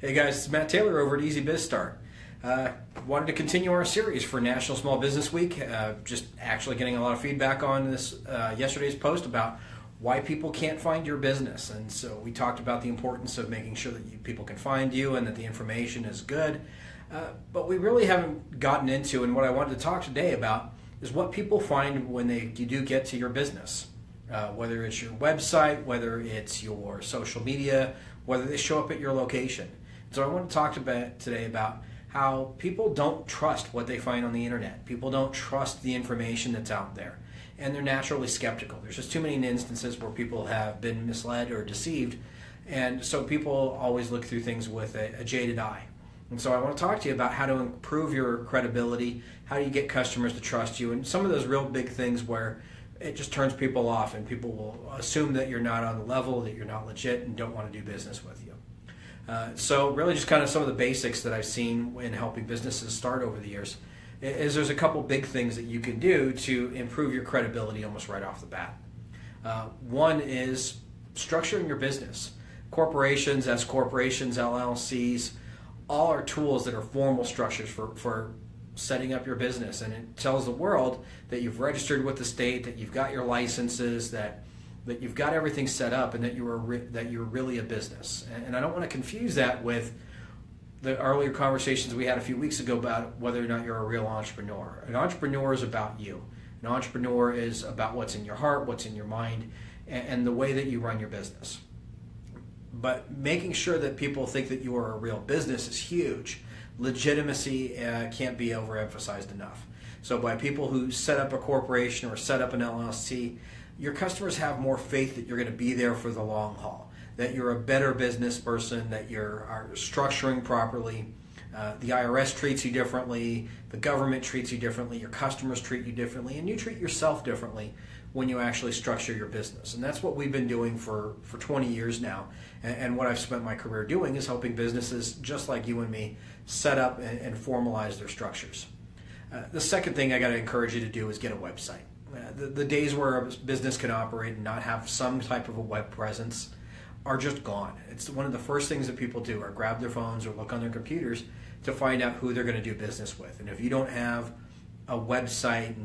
Hey guys, it's Matt Taylor over at Easy Biz Start. Wanted to continue our series for National Small Business Week. Just actually getting a lot of feedback on this yesterday's post about why people can't find your business. And so we talked about the importance of making sure that people can find you and that the information is good. But we really haven't gotten into, and what I wanted to talk today about is what people find when you do get to your business. Whether it's your website, whether it's your social media, whether they show up at your location. So I want to talk today about how people don't trust what they find on the internet. People don't trust the information that's out there, and they're naturally skeptical. There's just too many instances where people have been misled or deceived, and so people always look through things with a jaded eye. And so I want to talk to you about how to improve your credibility, how do you get customers to trust you, and some of those real big things where it just turns people off and people will assume that you're not on the level, that you're not legit, and don't want to do business with you. So really just kind of some of the basics that I've seen in helping businesses start over the years is there's a couple big things that you can do to improve your credibility almost right off the bat. One is structuring your business. Corporations, S corporations, LLCs, all are tools that are formal structures for setting up your business, and it tells the world that you've registered with the state, that you've got your licenses, that you've got everything set up, and that you're really a business. And I don't want to confuse that with the earlier conversations we had a few weeks ago about whether or not you're a real entrepreneur. An entrepreneur is about you. An entrepreneur is about what's in your heart, what's in your mind, and the way that you run your business. But making sure that people think that you are a real business is huge. Legitimacy can't be overemphasized enough. So by people who set up a corporation or set up an LLC, your customers have more faith that you're going to be there for the long haul, that you're a better business person, that you're structuring properly. The IRS treats you differently, the government treats you differently, your customers treat you differently, and you treat yourself differently when you actually structure your business. And that's what we've been doing for 20 years now. And what I've spent my career doing is helping businesses just like you and me set up and formalize their structures. The second thing I got to encourage you to do is get a website. The days where a business can operate and not have some type of a web presence are just gone. It's one of the first things that people do are grab their phones or look on their computers to find out who they're going to do business with. And if you don't have a website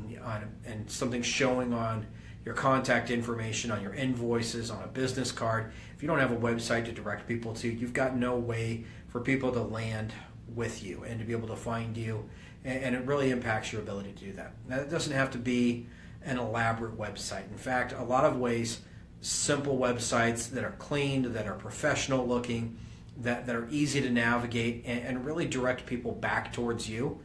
and something showing on your contact information, on your invoices, on a business card, if you don't have a website to direct people to, you've got no way for people to land with you and to be able to find you, and it really impacts your ability to do that. Now, it doesn't have to be an elaborate website. In fact, a lot of ways, simple websites that are clean, that are professional looking, that are easy to navigate and really direct people back towards you,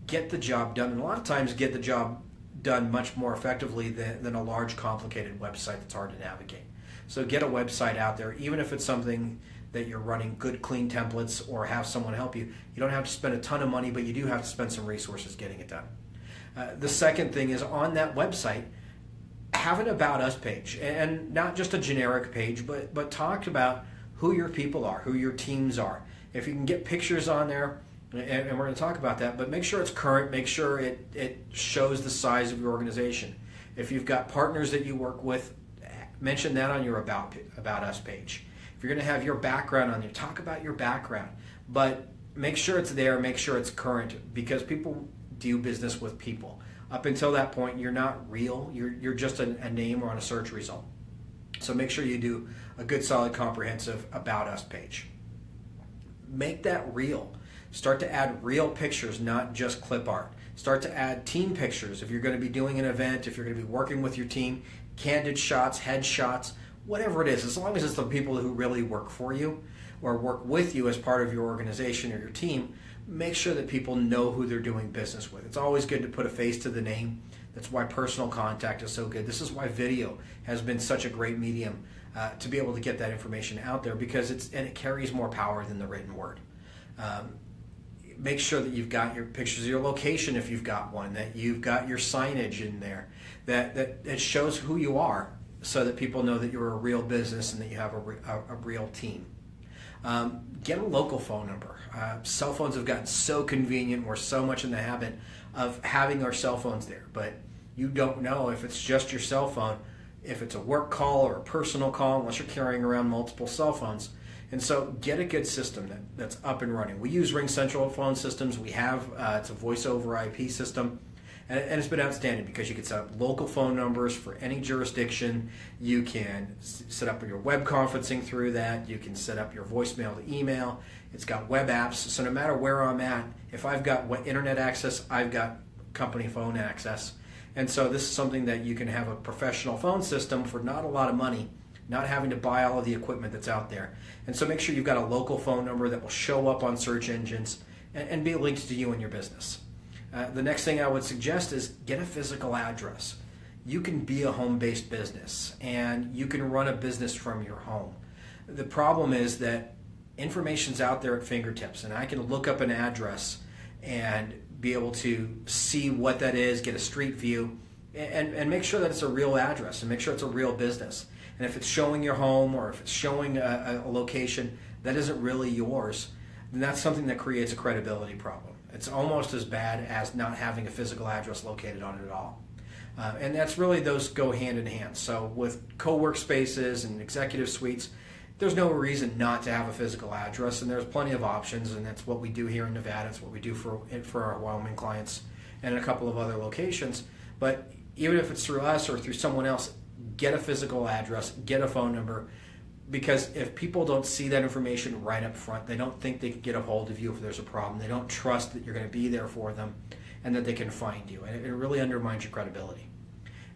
get the job done, and a lot of times get the job done much more effectively than a large complicated website that's hard to navigate. So get a website out there, even if it's something that you're running good clean templates or have someone help you. You don't have to spend a ton of money, but you do have to spend some resources getting it done. The second thing is on that website, have an About Us page, and not just a generic page, but talk about who your people are, who your teams are. If you can get pictures on there, and we're going to talk about that, but make sure it's current, make sure it shows the size of your organization. If you've got partners that you work with, mention that on your About Us page. If you're going to have your background on there, talk about your background, but make sure it's there, make sure it's current, because people do business with people. Up until that point, you're not real, you're just a name or on a search result. So make sure you do a good, solid, comprehensive About Us page. Make that real. Start to add real pictures, not just clip art. Start to add team pictures. If you're going to be doing an event, if you're going to be working with your team, candid shots, headshots, whatever it is, as long as it's the people who really work for you or work with you as part of your organization or your team, make sure that people know who they're doing business with. It's always good to put a face to the name. That's why personal contact is so good. This is why video has been such a great medium to be able to get that information out there, because it carries more power than the written word. Make sure that you've got your pictures of your location if you've got one, that you've got your signage in there, that it shows who you are so that people know that you're a real business and that you have a real team. Get a local phone number. Cell phones have gotten so convenient. We're so much in the habit of having our cell phones there, but you don't know if it's just your cell phone, if it's a work call or a personal call, unless you're carrying around multiple cell phones. And so get a good system that's up and running. We use Ring Central phone systems. We have, it's a voice over IP system. And it's been outstanding because you can set up local phone numbers for any jurisdiction. You can set up your web conferencing through that. You can set up your voicemail to email. It's got web apps. So no matter where I'm at, if I've got internet access, I've got company phone access. And so this is something that you can have a professional phone system for not a lot of money, not having to buy all of the equipment that's out there. And so make sure you've got a local phone number that will show up on search engines and be linked to you and your business. The next thing I would suggest is get a physical address. You can be a home-based business and you can run a business from your home. The problem is that information's out there at fingertips, and I can look up an address and be able to see what that is, get a street view, and make sure that it's a real address and make sure it's a real business. And if it's showing your home or if it's showing a location that isn't really yours, then that's something that creates a credibility problem. It's almost as bad as not having a physical address located on it at all. And that's really, those go hand in hand. So with co-work spaces and executive suites, there's no reason not to have a physical address, and there's plenty of options, and that's what we do here in Nevada. It's what we do for our Wyoming clients and a couple of other locations. But even if it's through us or through someone else, get a physical address, get a phone number, because if people don't see that information right up front, they don't think they can get a hold of you if there's a problem. They don't trust that you're going to be there for them and that they can find you, and it really undermines your credibility.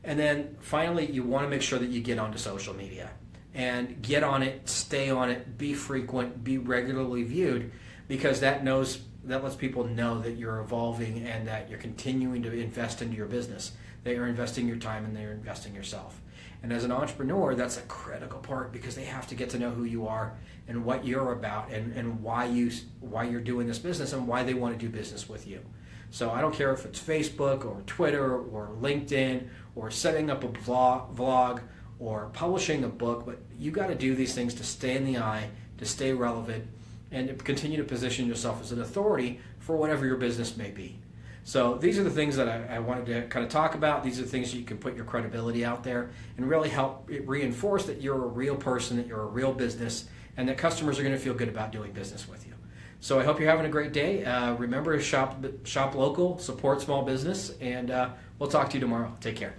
And then finally, you want to make sure that you get onto social media. And get on it, stay on it, be frequent, be regularly viewed, because that lets people know that you're evolving and that you're continuing to invest into your business, that you're investing your time and that you're investing yourself. And as an entrepreneur, that's a critical part, because they have to get to know who you are and what you're about and why you're doing this business and why they want to do business with you. So I don't care if it's Facebook or Twitter or LinkedIn or setting up a vlog or publishing a book, but you got to do these things to stay in the eye, to stay relevant, and to continue to position yourself as an authority for whatever your business may be. So these are the things that I wanted to kind of talk about. These are the things you can put your credibility out there and really help reinforce that you're a real person, that you're a real business, and that customers are going to feel good about doing business with you. So I hope you're having a great day. Remember to shop local, support small business, and we'll talk to you tomorrow. Take care.